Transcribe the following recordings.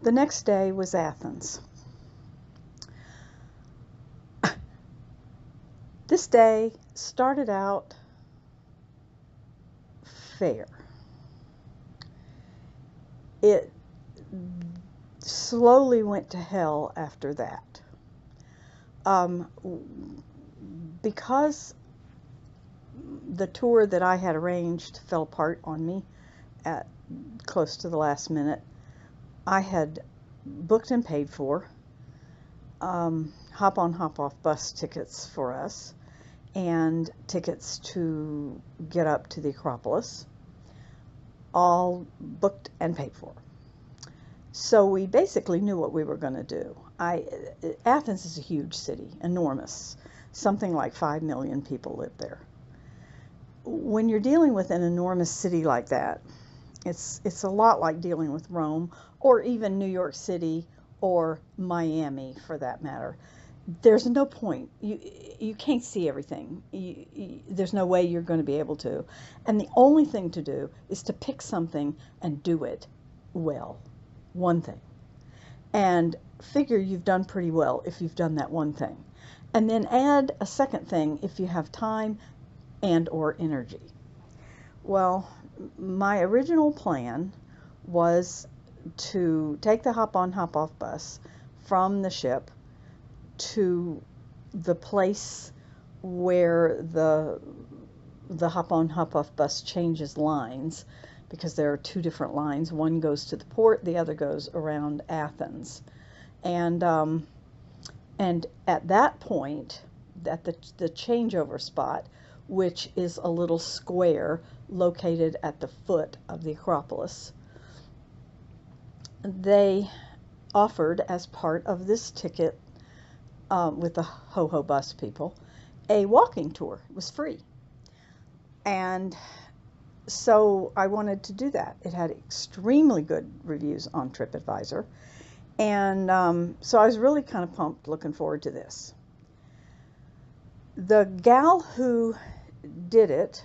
The next day was Athens. This day started out fair. It slowly went to hell after that. Because the tour that I had arranged fell apart on me at close to the last minute, I had booked and paid for hop-on, hop-off bus tickets for us and tickets to get up to the Acropolis, all booked and paid for. So we basically knew what we were going to do. Athens is a huge city, enormous. Something like 5 million people live there. When you're dealing with an enormous city like that, it's a lot like dealing with Rome or even New York City or Miami for that matter. There's no point. You can't see everything. There's no way you're going to be able to. And the only thing to do is to pick something and do it well. One thing. And figure you've done pretty well if you've done that one thing. And then add a second thing if you have time and or energy. Well, my original plan was to take the hop-on, hop-off bus from the ship to the place where the hop-on, hop-off bus changes lines, because there are two different lines. One goes to the port, the other goes around Athens. And at that point, at the changeover spot, which is a little square located at the foot of the Acropolis, they offered, as part of this ticket with the Ho-Ho bus people, a walking tour. It was free. And so I wanted to do that. It had extremely good reviews on TripAdvisor. And so I was really kind of pumped, looking forward to this. The gal who did it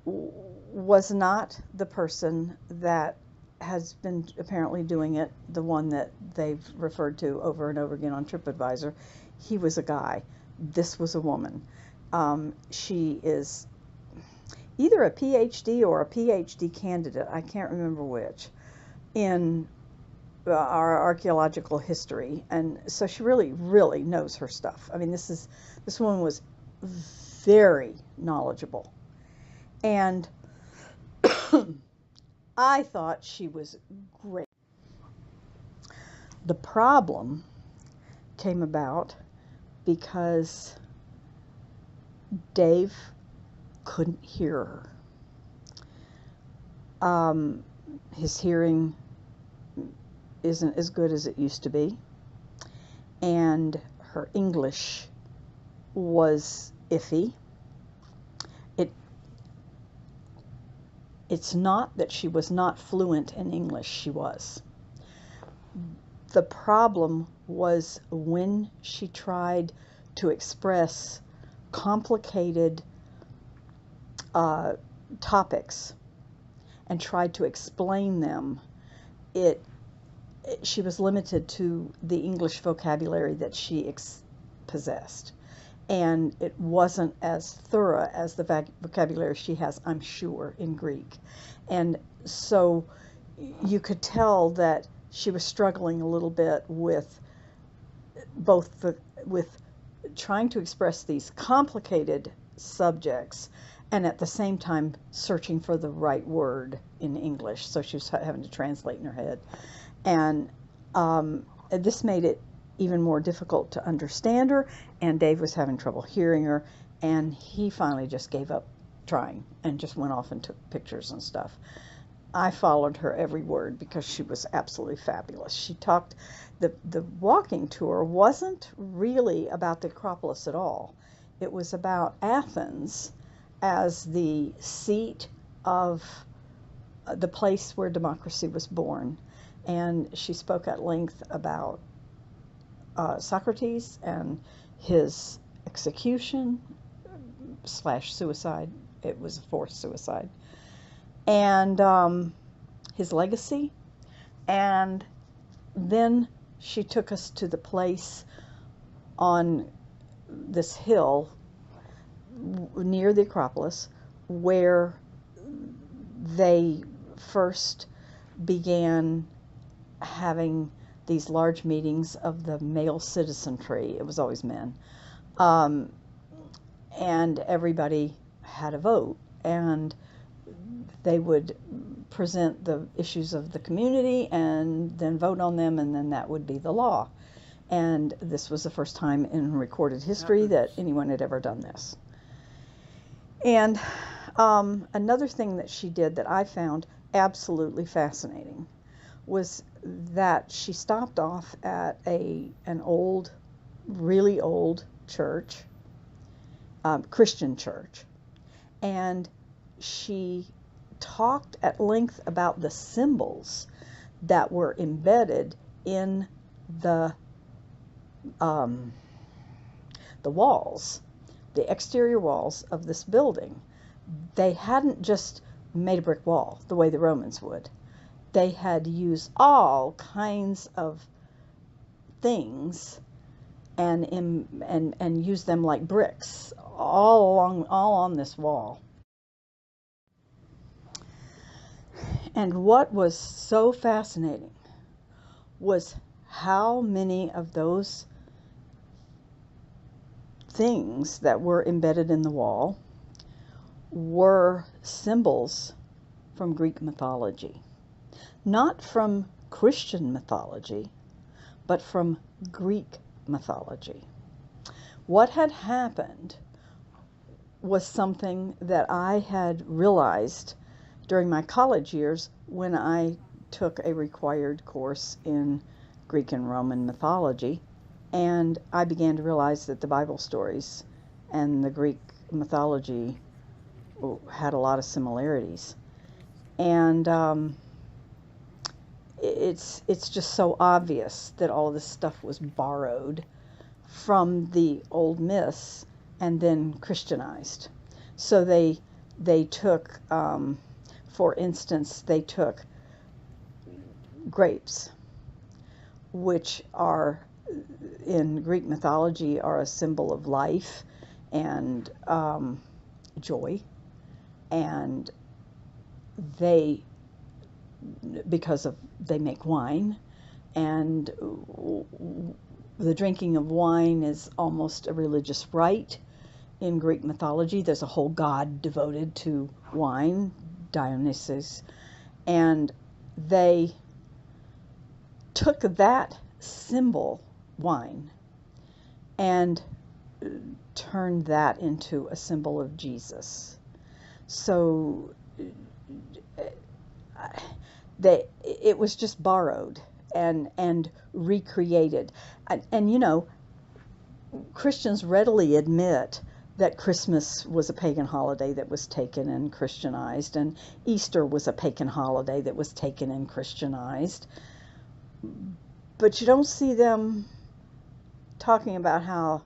was not the person that has been apparently doing it, the one that they've referred to over and over again on TripAdvisor. He was a guy. This was a woman. She is either a PhD or a PhD candidate, I can't remember which, in our archaeological history. And so she really, really knows her stuff. I mean, this woman was very knowledgeable. And I thought she was great. The problem came about because Dave couldn't hear her. His hearing isn't as good as it used to be, and her English was iffy. It's not that she was not fluent in English, she was. The problem was when she tried to express complicated topics and tried to explain them, she was limited to the English vocabulary that she possessed. And it wasn't as thorough as the vocabulary she has, I'm sure, in Greek. And so you could tell that she was struggling a little bit with with trying to express these complicated subjects and at the same time searching for the right word in English. So she was having to translate in her head. And this made it even more difficult to understand her, and Dave was having trouble hearing her, and he finally just gave up trying and just went off and took pictures and stuff. I followed her every word because she was absolutely fabulous. She talked, the walking tour wasn't really about the Acropolis at all. It was about Athens as the seat of the place where democracy was born. And she spoke at length about Socrates and his execution / suicide. It was a forced suicide. And his legacy, And then she took us to the place on this hill near the Acropolis where they first began having these large meetings of the male citizenry. It was always men. And everybody had a vote, and they would present the issues of the community and then vote on them, and then that would be the law. And this was the first time in recorded history that anyone had ever done this. And another thing that she did that I found absolutely fascinating was that she stopped off at an old, really old church, Christian church, and she talked at length about the symbols that were embedded in the walls, the exterior walls of this building. They hadn't just made a brick wall the way the Romans would. They had used all kinds of things and used them like bricks all on this wall. And what was so fascinating was how many of those things that were embedded in the wall were symbols from Greek mythology. Not from Christian mythology, but from Greek mythology. What had happened was something that I had realized during my college years when I took a required course in Greek and Roman mythology, and I began to realize that the Bible stories and the Greek mythology had a lot of similarities. And it's just so obvious that all of this stuff was borrowed from the old myths and then Christianized. So they took, for instance, they took grapes, which are in Greek mythology are a symbol of life and joy, and they make wine, and the drinking of wine is almost a religious rite in Greek mythology. There's a whole god devoted to wine, Dionysus, and they took that symbol, wine, and turned that into a symbol of Jesus. So it was just borrowed and recreated. And you know, Christians readily admit that Christmas was a pagan holiday that was taken and Christianized, and Easter was a pagan holiday that was taken and Christianized. But you don't see them talking about how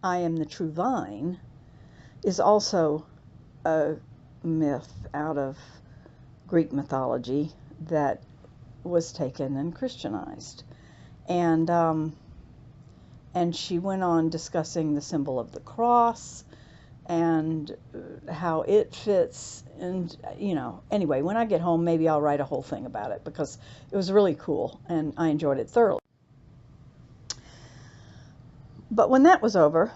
I am the true vine is also a myth out of Greek mythology that was taken and Christianized. And she went on discussing the symbol of the cross and how it fits. And, you know, anyway, when I get home, maybe I'll write a whole thing about it because it was really cool and I enjoyed it thoroughly. But when that was over,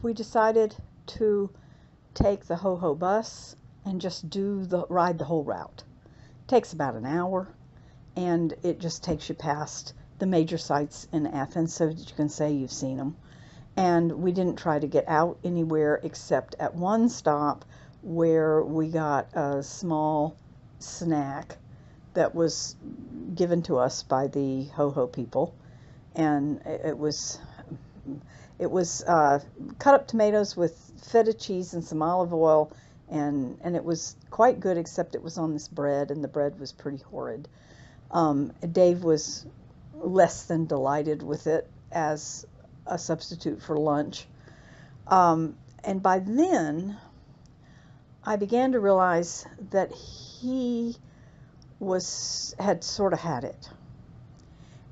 we decided to take the Ho-Ho bus and just ride the whole route. It takes about an hour, and it just takes you past the major sites in Athens so that you can say you've seen them. And we didn't try to get out anywhere except at one stop where we got a small snack that was given to us by the Ho-Ho people, and it was cut up tomatoes with feta cheese and some olive oil, and it was quite good, except it was on this bread, and the bread was pretty horrid. Dave was less than delighted with it as a substitute for lunch. And by then, I began to realize that he had sort of had it.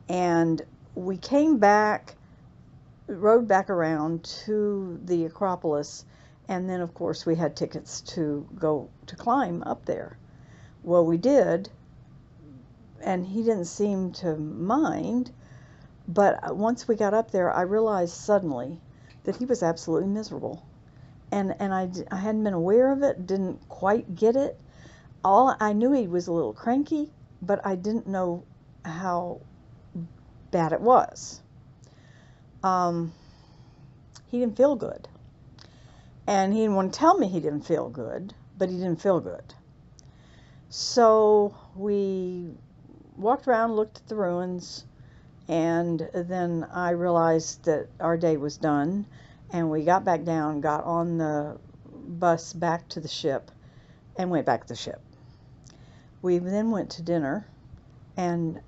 And we came back, rode back around to the Acropolis, and then of course we had tickets to go to climb up there. Well, we did, and he didn't seem to mind, but once we got up there, I realized suddenly that he was absolutely miserable. And I hadn't been aware of it, didn't quite get it. I knew he was a little cranky, but I didn't know how bad it was. He didn't feel good. And he didn't want to tell me he didn't feel good, but he didn't feel good. So we walked around, looked at the ruins, and then I realized that our day was done, and we got back down, got on the bus back to the ship, and went back to the ship. We then went to dinner, and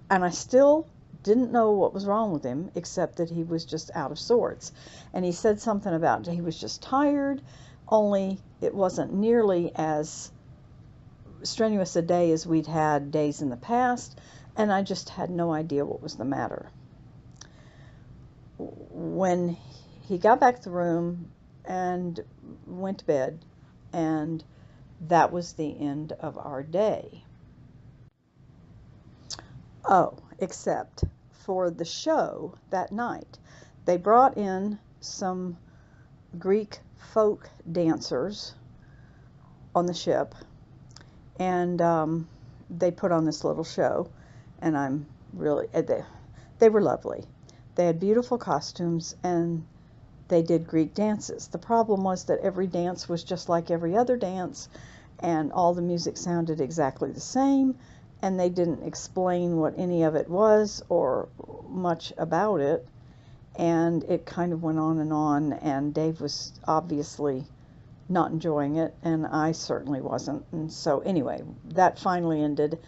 I still didn't know what was wrong with him, except that he was just out of sorts. And he said something about he was just tired, only it wasn't nearly as strenuous a day as we'd had days in the past, and I just had no idea what was the matter. When he got back to the room and went to bed, and that was the end of our day. Oh, except for the show that night. They brought in some Greek folk dancers on the ship, and they put on this little show, and I'm really, they were lovely. They had beautiful costumes, and they did Greek dances. The problem was that every dance was just like every other dance, and all the music sounded exactly the same, and they didn't explain what any of it was or much about it, and it kind of went on, and Dave was obviously not enjoying it, and I certainly wasn't. And so anyway, that finally ended,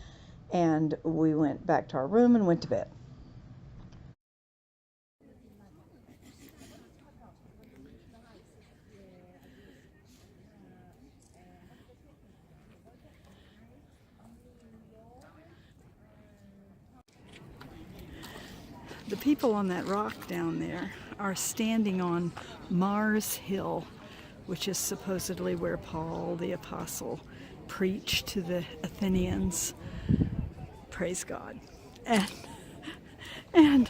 and we went back to our room and went to bed. The people on that rock down there are standing on Mars Hill, which is supposedly where Paul the Apostle preached to the Athenians. Praise God. And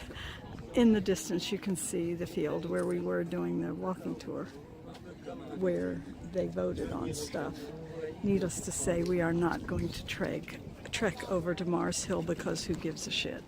in the distance you can see the field where we were doing the walking tour, where they voted on stuff. Needless to say, we are not going to trek over to Mars Hill, because who gives a shit?